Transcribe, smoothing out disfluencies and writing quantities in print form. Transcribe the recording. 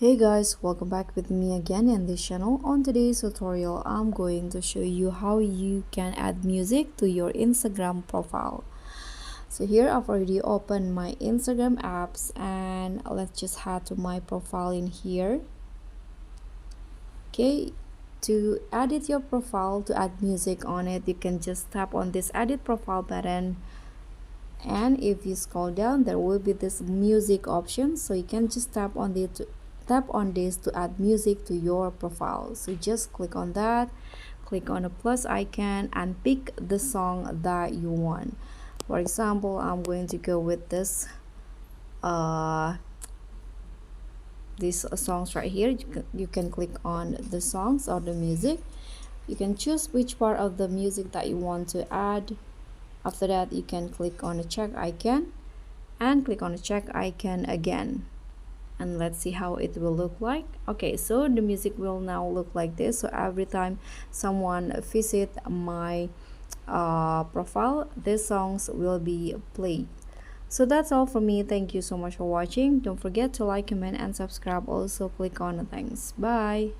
Hey guys, welcome back with me again in this channel. On today's tutorial, I'm going to show you how you can add music to your Instagram profile. So here I've already opened my Instagram apps and let's just head to my profile in here. Okay, to edit your profile, to add music on it, you can just tap on this edit profile button, and if you scroll down there will be this music option, so you can just tap on this to add music to your profile. So just click on that, click on a plus icon and pick the song that you want. For example, I'm going to go with uh these songs right here. You can click on the songs or the music. You can choose which part of the music that you want to add. After that, you can click on the check icon and click on the check icon again, and let's see how it will look like. Okay, so the music will now look like this. So every time someone visit my profile, these songs will be played. So that's all from me. Thank you so much for watching. Don't forget to like, comment and subscribe. Also click on the thanks. Bye.